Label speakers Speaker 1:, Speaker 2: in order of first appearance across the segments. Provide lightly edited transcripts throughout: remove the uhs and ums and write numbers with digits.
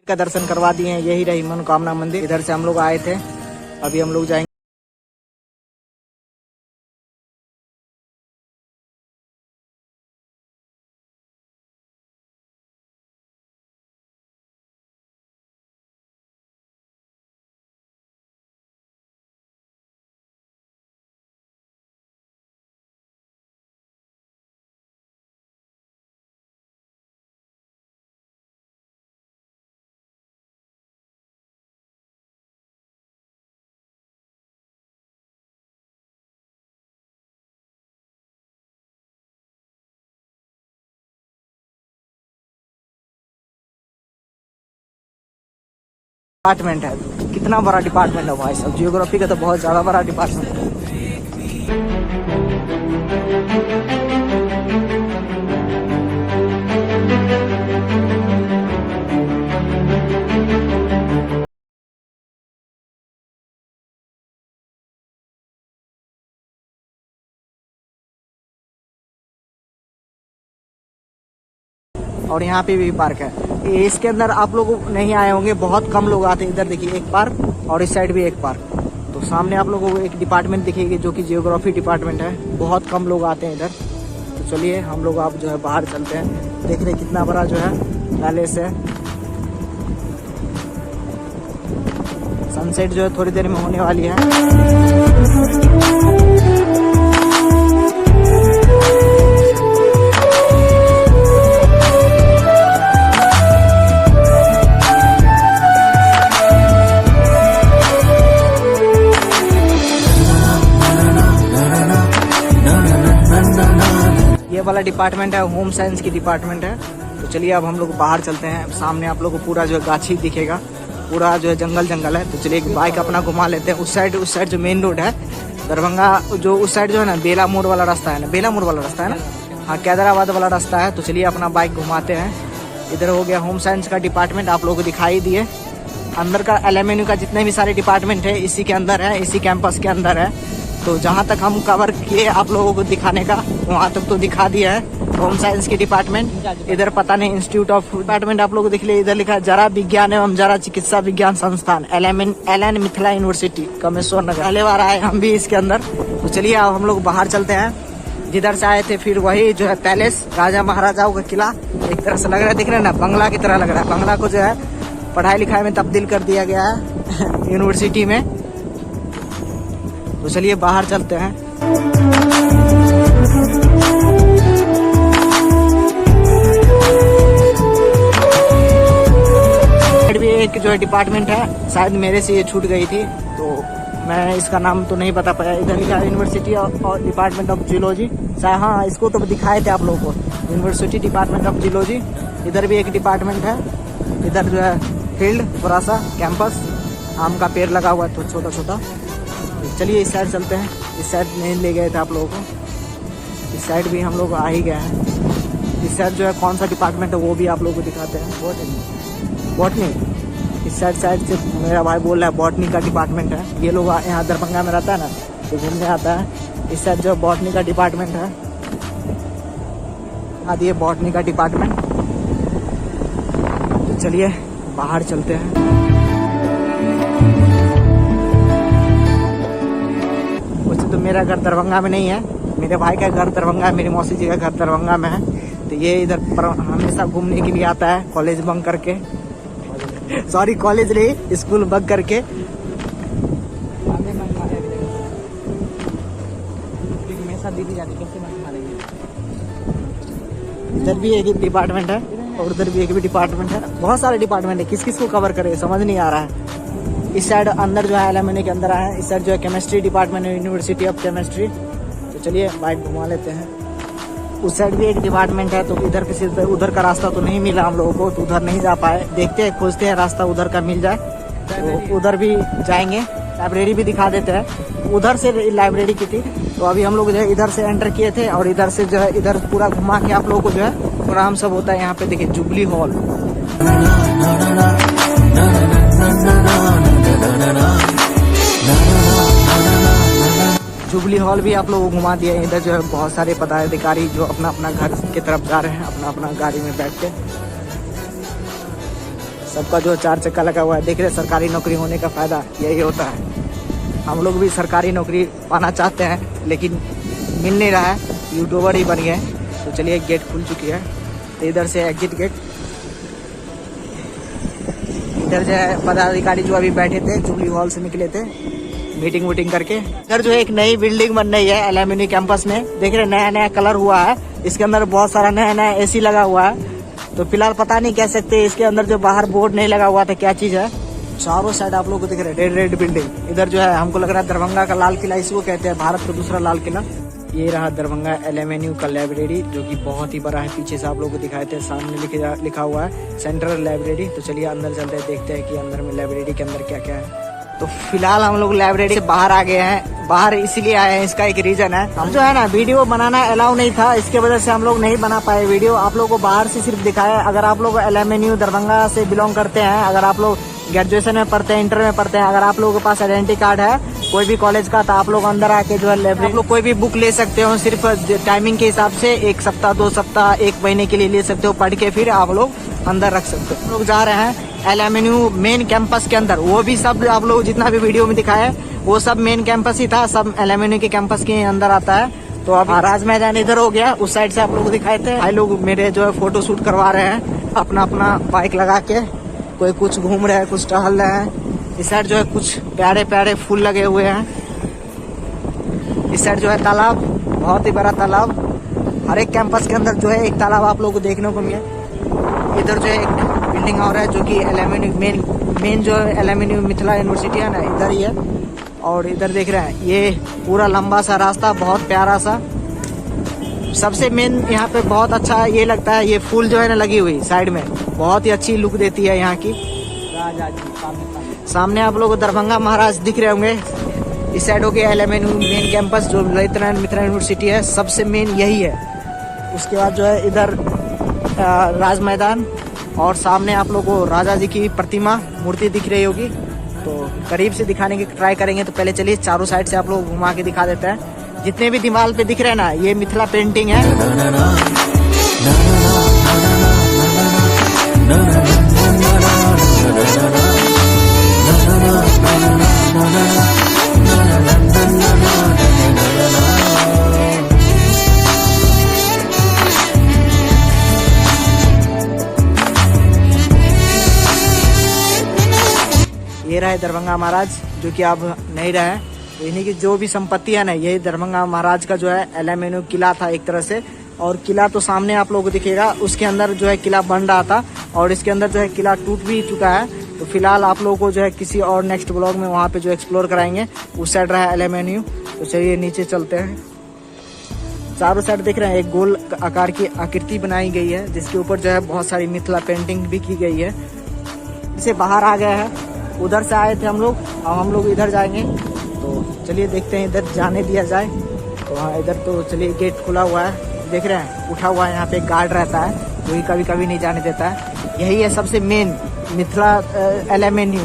Speaker 1: का दर्शन करवा दिए हैं। यही रही मनोकामना मंदिर। इधर से हम लोग आए थे, अभी हम लोग जाएंगे। डिपार्टमेंट है, कितना बड़ा डिपार्टमेंट है भाई साहब। जियोग्राफी का तो बहुत ज्यादा बड़ा डिपार्टमेंट है। और यहाँ पे भी पार्क है। इसके अंदर आप लोग नहीं आए होंगे, बहुत कम लोग आते हैं। इधर देखिए एक पार्क और इस साइड भी एक पार्क। तो सामने आप लोगों को एक डिपार्टमेंट दिखेगी जो कि जियोग्राफी डिपार्टमेंट है। बहुत कम लोग आते हैं इधर। तो चलिए हम लोग आप जो है बाहर चलते हैं। देख रहे कितना बड़ा जो है पैलेस है। सनसेट जो है थोड़ी देर में होने वाली है। ये वाला डिपार्टमेंट है होम साइंस की डिपार्टमेंट है। तो चलिए अब हम लोग बाहर चलते हैं। सामने आप लोग को पूरा जो है गाछी दिखेगा, पूरा जो है जंगल जंगल है। तो चलिए एक बाइक अपना घुमा लेते हैं। उस साइड जो मेन रोड है दरभंगा, जो उस साइड जो है ना बेला मोड़ वाला रास्ता है ना, बेला मोड़ वाला रास्ता है ना, हाँ कैदराबाद वाला रास्ता है। तो चलिए अपना बाइक घुमाते हैं। इधर हो गया होम साइंस का डिपार्टमेंट, आप लोगों को दिखाई दिए। अंदर का LMNU का जितने भी सारे डिपार्टमेंट है इसी के अंदर है, इसी कैंपस के अंदर है। तो जहाँ तक हम कवर किए आप लोगों को दिखाने का, वहाँ तक तो दिखा दिया है। होम साइंस की डिपार्टमेंट, इधर पता नहीं इंस्टीट्यूट ऑफ डिपार्टमेंट आप लोग को दिख लिया। इधर लिखा है जरा विज्ञान एवं जरा चिकित्सा विज्ञान संस्थान, LN मिथिला यूनिवर्सिटी कमेश्वर नगर। पहले बार आए हम भी इसके अंदर। तो चलिए अब हम लोग बाहर चलते हैं। जिधर से आए थे फिर वही जो है पैलेस, राजा महाराजाओं का किला। एक तरह से लग रहा है, दिख रहे ना, बंगला की तरह लग रहा है। बंगला को जो है पढ़ाई लिखाई में तब्दील कर दिया गया है यूनिवर्सिटी में। तो चलिए बाहर चलते हैं। भी एक जो है डिपार्टमेंट है, शायद मेरे से ये छूट गई थी तो मैं इसका नाम तो नहीं बता पाया। इधर लिखा यूनिवर्सिटी और डिपार्टमेंट ऑफ जियोलॉजी, हाँ इसको तो दिखाए थे आप लोगों को, यूनिवर्सिटी डिपार्टमेंट ऑफ जियोलॉजी। इधर भी एक डिपार्टमेंट है। इधर जो है फील्ड, थोड़ा सा कैंपस, आम का पेड़ लगा हुआ है तो छोटा छोटा। चलिए इस साइड चलते हैं। इस साइड नहीं ले गए थे आप लोगों को, इस साइड भी हम लोग आ ही गए हैं। इस साइड जो है कौन सा डिपार्टमेंट है वो भी आप लोगों को दिखाते हैं। बॉटनी, इस साइड से मेरा भाई बोल रहा है बॉटनी का डिपार्टमेंट है। ये लोग यहाँ दरभंगा में रहता है ना तो घूमने आता है। इस साइड जो बॉटनी का डिपार्टमेंट है, आदि ये बॉटनी का डिपार्टमेंट। तो चलिए बाहर चलते हैं। तो मेरा घर दरभंगा में नहीं है, मेरे भाई का घर दरभंगा है, मेरी मौसी जी का घर दरभंगा में है। तो ये इधर पर हमेशा घूमने के लिए आता है, कॉलेज बंक करके, सॉरी कॉलेज नहीं, स्कूल बंक करके। इधर भी एक डिपार्टमेंट है और उधर भी एक भी डिपार्टमेंट है। बहुत सारे डिपार्टमेंट है, किस किस को कवर करे समझ नहीं आ रहा है। इस साइड अंदर जो है LMNU के अंदर आए हैं। इस साइड जो है केमिस्ट्री डिपार्टमेंट है, यूनिवर्सिटी ऑफ केमिस्ट्री। तो चलिए बाइक घुमा लेते हैं। उस साइड भी एक डिपार्टमेंट है। तो इधर किसी उधर का रास्ता तो नहीं मिला हम लोगों को, तो उधर नहीं जा पाए। देखते हैं, खोजते हैं रास्ता उधर का मिल जाए तो उधर भी जाएंगे। लाइब्रेरी भी दिखा देते हैं, उधर से लाइब्रेरी की थी। तो अभी हम लोग जो है इधर से एंटर किए थे और इधर से जो है इधर पूरा घुमा के आप लोगों को जो है प्रोग्राम सब होता है। यहाँ पे देखिए जुबली हॉल, जुबली हॉल भी आप लोगों को घुमा दिया। इधर जो है बहुत सारे पदाधिकारी जो अपना अपना घर की तरफ जा रहे हैं, अपना अपना गाड़ी में बैठ के। सबका जो 4 चक्का लगा हुआ है। देख रहे सरकारी नौकरी होने का फायदा यही होता है। हम लोग भी सरकारी नौकरी पाना चाहते हैं लेकिन मिल नहीं रहा है, यूट्यूबर ही बन गए। तो चलिए गेट खुल चुकी है, तो इधर से एग्जिट गेट। इधर जो है पदाधिकारी जो अभी बैठे थे जुबली हॉल से निकले थे मीटिंग वूटिंग करके। इधर जो है एक नई बिल्डिंग बन रही है एलुमनी कैंपस में। देख रहे नया नया कलर हुआ है, इसके अंदर बहुत सारा नया नया एसी लगा हुआ है। तो फिलहाल पता नहीं कह सकते इसके अंदर जो बाहर बोर्ड नहीं लगा हुआ था क्या चीज है। चारों साइड आप लोग को दिख रहे हैं रेड रेड बिल्डिंग। इधर जो है हमको लग रहा है दरभंगा का लाल किला, इसको कहते हैं भारत का दूसरा लाल किला। ये रहा दरभंगा एलएमएनयू का लाइब्रेरी जो कि बहुत ही बड़ा है। पीछे से आप लोग को दिखाए थे, सामने लिखा हुआ है सेंट्रल लाइब्रेरी। तो चलिए अंदर चलते हैं, देखते हैं कि अंदर में लाइब्रेरी के अंदर क्या क्या है। तो फिलहाल हम लोग लाइब्रेरी से बाहर आ गए हैं। बाहर इसीलिए आए हैं, इसका एक रीजन है। हम जो है ना वीडियो बनाना अलाउ नहीं था, इसके वजह से हम लोग नहीं बना पाए वीडियो। आप लोग को बाहर से सिर्फ दिखाया। अगर आप लोग एलएमएनयू दरभंगा से बिलोंग करते हैं, अगर आप लोग ग्रेजुएशन में पढ़ते हैं, इंटर में पढ़ते हैं, अगर आप लोगों के पास आइडेंटिटी कार्ड है कोई भी कॉलेज का, तो आप लोग अंदर आके जो है लाइब्रेरी आप लोग कोई भी बुक ले सकते हो। सिर्फ टाइमिंग के हिसाब से 1 सप्ताह 2 सप्ताह 1 महीने के लिए ले सकते हो, पढ़ के फिर आप लोग अंदर रख सकते हो। हम लोग जा रहे हैं एलएमएनयू मेन कैंपस के अंदर। वो भी सब आप लोग जितना भी वीडियो में दिखाया है वो सब मेन कैंपस ही था, सब एलएमएनयू के कैंपस के अंदर आता है। तो अब राज मैदान इधर हो गया, उस साइड से आप लोग दिखाए थे। भाई लोग मेरे जो है फोटो शूट करवा रहे हैं अपना अपना बाइक लगा के। कोई कुछ घूम रहे हैं, कुछ टहल रहे हैं। इस साइड जो है कुछ प्यारे प्यारे फूल लगे हुए हैं। इस साइड जो है तालाब, बहुत ही बड़ा तालाब। हर एक कैंपस के अंदर जो है एक तालाब आप लोग को देखने को मिले। इधर जो है एक बिल्डिंग और है जो कि एलएमएनयू मेन जो एलएमएनयू मिथिला यूनिवर्सिटी है ना, इधर ही है। और इधर देख रहे हैं ये पूरा लंबा सा रास्ता, बहुत प्यारा सा। सबसे मेन यहाँ पे बहुत अच्छा ये लगता है, ये फूल जो है ना लगी हुई साइड में, बहुत ही अच्छी लुक देती है यहाँ की। सामने आप लोग को दरभंगा महाराज दिख रहे होंगे। इस साइड हो गया एलएमएनयू मेन कैंपस जो ललित नारायण मिथिला यूनिवर्सिटी है, सबसे मेन यही है। उसके बाद जो है इधर राज मैदान, और सामने आप लोग को राजा जी की प्रतिमा मूर्ति दिख रही होगी। तो करीब से दिखाने की ट्राई करेंगे। तो पहले चलिए चारों साइड से आप लोग घुमा के दिखा देते हैं। जितने भी दीवार पे दिख रहे हैं ना, ये मिथिला पेंटिंग है। ये रहे दरभंगा महाराज जो कि अब नहीं रहे। तो इन्हीं की जो भी संपत्ति है ना, यही दरभंगा महाराज का जो है एलएमएनयू किला था एक तरह से। और किला तो सामने आप लोगों को दिखेगा, उसके अंदर जो है किला बन रहा था और इसके अंदर जो है किला टूट भी चुका है। तो फिलहाल आप लोगों को जो है किसी और नेक्स्ट ब्लॉग में वहाँ पे जो एक्सप्लोर कराएंगे। उस साइड रहा एलएमएनयू। तो चलिए नीचे चलते हैं। चारों साइड देख रहे हैं एक गोल आकार की आकृति बनाई गई है जिसके ऊपर जो है बहुत सारी मिथिला पेंटिंग भी की गई है। इसे बाहर आ गया है, उधर से आए थे हम लोग, अब हम लोग इधर जाएंगे। तो चलिए देखते हैं इधर जाने दिया जाए। तो हाँ इधर तो चलिए गेट खुला हुआ है, देख रहे हैं उठा हुआ है। यहाँ पे एक गार्ड रहता है जो ही कभी कभी नहीं जाने देता है। यही है सबसे मेन मिथिला एलएमएनयू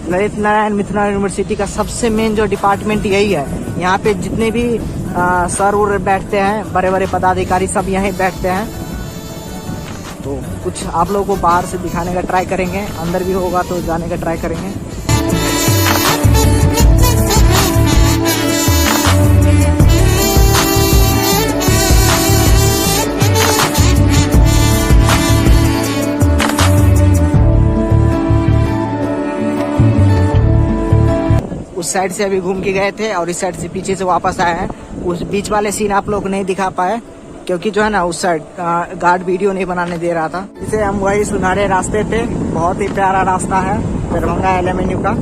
Speaker 1: ललित नारायण मिथिला यूनिवर्सिटी का सबसे मेन जो डिपार्टमेंट यही है। यहाँ पे जितने भी सर उर बैठते हैं, बड़े बड़े पदाधिकारी सब यहीं बैठते हैं। तो कुछ आप लोगों को बाहर से दिखाने का ट्राई करेंगे, अंदर भी होगा तो जाने का ट्राई करेंगे। उस साइड से अभी घूम के गए थे और इस साइड से पीछे से वापस आए हैं। उस बीच वाले सीन आप लोग नहीं दिखा पाए क्योंकि जो है ना उस साइड गार्ड वीडियो नहीं बनाने दे रहा था। इसे हम वही सुनहरे रास्ते पे, बहुत ही प्यारा रास्ता है दरभंगा एलएमएनयू का।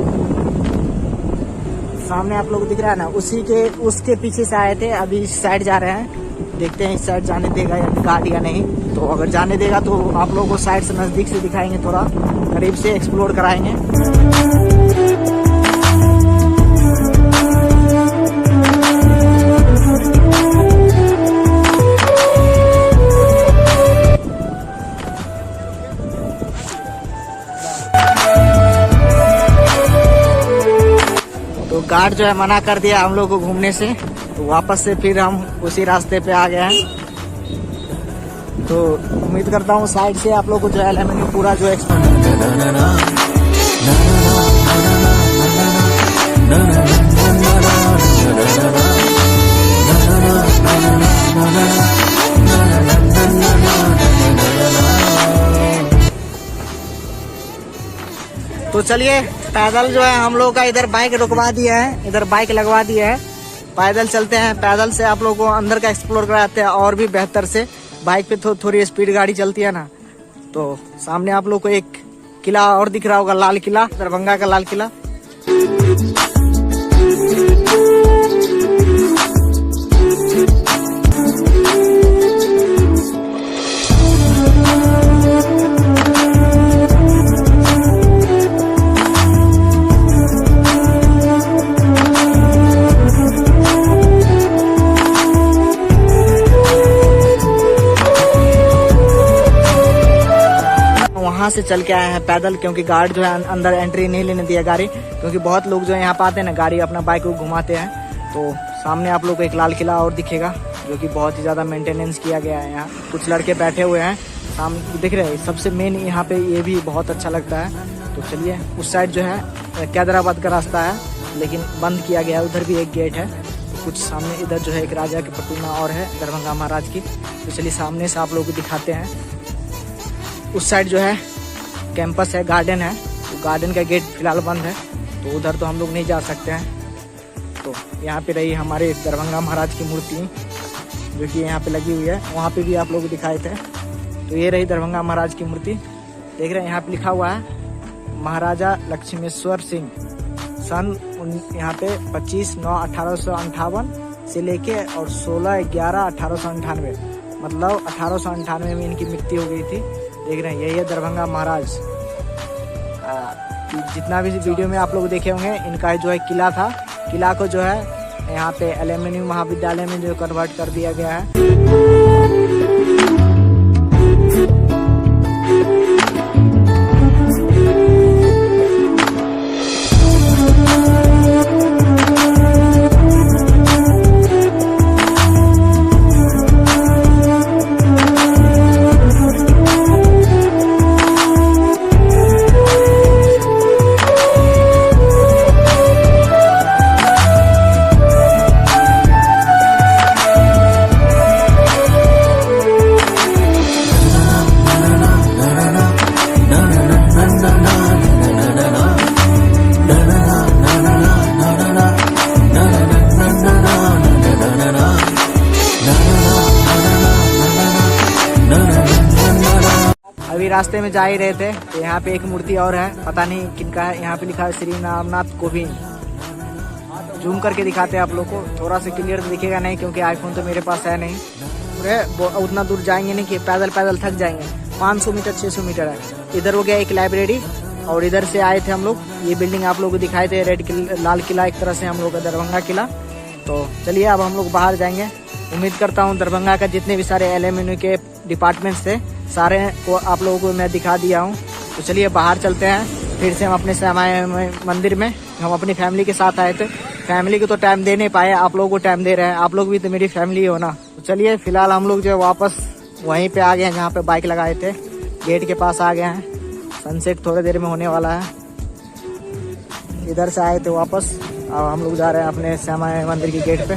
Speaker 1: सामने आप लोग दिख रहा है ना, उसके पीछे से आए थे, अभी इस साइड जा रहे हैं। देखते हैं इस साइड जाने देगा गार्ड या नहीं। तो अगर जाने देगा तो आप लोगों को साइड से नजदीक से दिखाएंगे, थोड़ा करीब से एक्सप्लोर कराएंगे। तो गार्ड जो है मना कर दिया हम लोग को घूमने से, तो वापस से फिर हम उसी रास्ते पे आ गए हैं। तो उम्मीद करता हूँ साइड से आप लोग को जो है एल्यूमिनियम पूरा जो है तो चलिए पैदल जो है हम लोग का इधर बाइक रुकवा दिया है, इधर बाइक लगवा दिया है, पैदल चलते हैं। पैदल से आप लोगों को अंदर का एक्सप्लोर कराते हैं और भी बेहतर से। बाइक पे थोड़ी स्पीड गाड़ी चलती है ना। तो सामने आप लोग को एक किला और दिख रहा होगा, लाल किला, दरभंगा का लाल किला। वहां से चल के आए हैं पैदल, क्योंकि गार्ड जो है अंदर एंट्री नहीं लेने दिया गाड़ी, क्योंकि बहुत लोग जो है यहाँ पे आते हैं ना, गाड़ी अपना बाइक को घुमाते हैं। तो सामने आप लोग को एक लाल किला और दिखेगा, जो कि बहुत ही ज्यादा मेंटेनेंस किया गया है। यहाँ कुछ लड़के बैठे हुए हैं सामने दिख रहे हैं। सबसे मेन यहाँ पे ये भी बहुत अच्छा लगता है। तो चलिए उस साइड जो है कैदराबाद का रास्ता है, लेकिन बंद किया गया है। उधर भी एक गेट है। तो कुछ सामने इधर जो है एक राजा की प्रतिमा और है, दरभंगा महाराज की। तो चलिए सामने से आप लोग को दिखाते हैं। उस साइड जो है कैंपस है, गार्डन है। तो गार्डन का गेट फिलहाल बंद है, तो उधर तो हम लोग नहीं जा सकते हैं। तो यहाँ पे रही हमारे दरभंगा महाराज की मूर्ति, जो कि यहाँ पे लगी हुई है। वहाँ पे भी आप लोग दिखाए थे। तो ये रही दरभंगा महाराज की मूर्ति, देख रहे हैं। यहाँ पे लिखा हुआ है महाराजा लक्ष्मेश्वर सिंह, सन यहाँ पे 25/9/1858 से लेके और 16/11/1898, मतलब 1898 में इनकी मृत्यु हो गई थी। देख रहे हैं यही है दरभंगा महाराज। जितना भी वीडियो में आप लोग देखे होंगे, इनका जो है किला था। किला को जो है यहाँ पे एल्यूमिनियम महाविद्यालय में जो कन्वर्ट कर दिया गया है। अभी रास्ते में जा ही रहे थे, तो यहाँ पे एक मूर्ति और है, पता नहीं किनका है। यहाँ पे लिखा है श्री रामनाथ कोविंद। जूम करके दिखाते हैं आप लोग को, थोड़ा सा क्लियर दिखेगा नहीं, क्योंकि आईफोन तो मेरे पास है नहीं। उतना दूर जाएंगे नहीं कि पैदल थक जाएंगे। 500 मीटर 600 मीटर है। इधर हो गया एक लाइब्रेरी, और इधर से आए थे हम लोग। ये बिल्डिंग आप लोग को दिखाए थे, लाल किला, एक तरह से हम लोग का दरभंगा किला। तो चलिए अब हम लोग बाहर जाएंगे। उम्मीद करता हूँ दरभंगा का जितने भी सारे एल्यूमिनियम के डिपार्टमेंट्स थे, सारे को आप लोगों को मैं दिखा दिया हूँ। तो चलिए बाहर चलते हैं फिर से हम अपने श्यामाय मंदिर में। हम अपनी फैमिली के साथ आए थे, फैमिली को तो टाइम दे नहीं पाए, आप लोगों को टाइम दे रहे हैं। आप लोग भी तो मेरी फैमिली हो ना। तो चलिए फिलहाल हम लोग जो वापस वहीं पे आ गए हैं जहाँ पे बाइक लगाए थे, गेट के पास आ गए हैं। सनसेट थोड़ी देर में होने वाला है। इधर से आए थे वापस, अब हम लोग जा रहे हैं अपने श्यामाय मंदिर के गेट पे।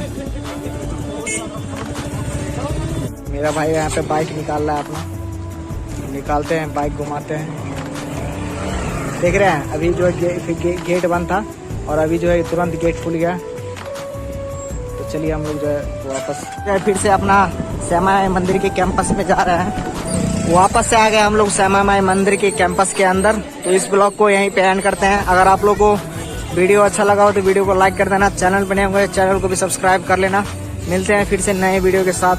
Speaker 1: मेरा भाई यहाँ पे बाइक निकाल रहा है अपना, निकालते हैं बाइक, घुमाते हैं। देख रहे हैं अभी जो गेट बंद था, और अभी जो है तुरंत गेट खुल गया। तो चलिए हम लोग जो है वापस फिर से अपना श्यामाय मंदिर के कैंपस में जा रहे हैं। वापस से आ गए हम लोग श्यामाय मंदिर के कैंपस के अंदर। तो इस ब्लॉग को यहीं पे एंड करते हैं। अगर आप लोग को वीडियो अच्छा लगा हो तो वीडियो को लाइक कर देना, चैनल बने हुए चैनल को भी सब्सक्राइब कर लेना। मिलते हैं फिर से नए वीडियो के साथ।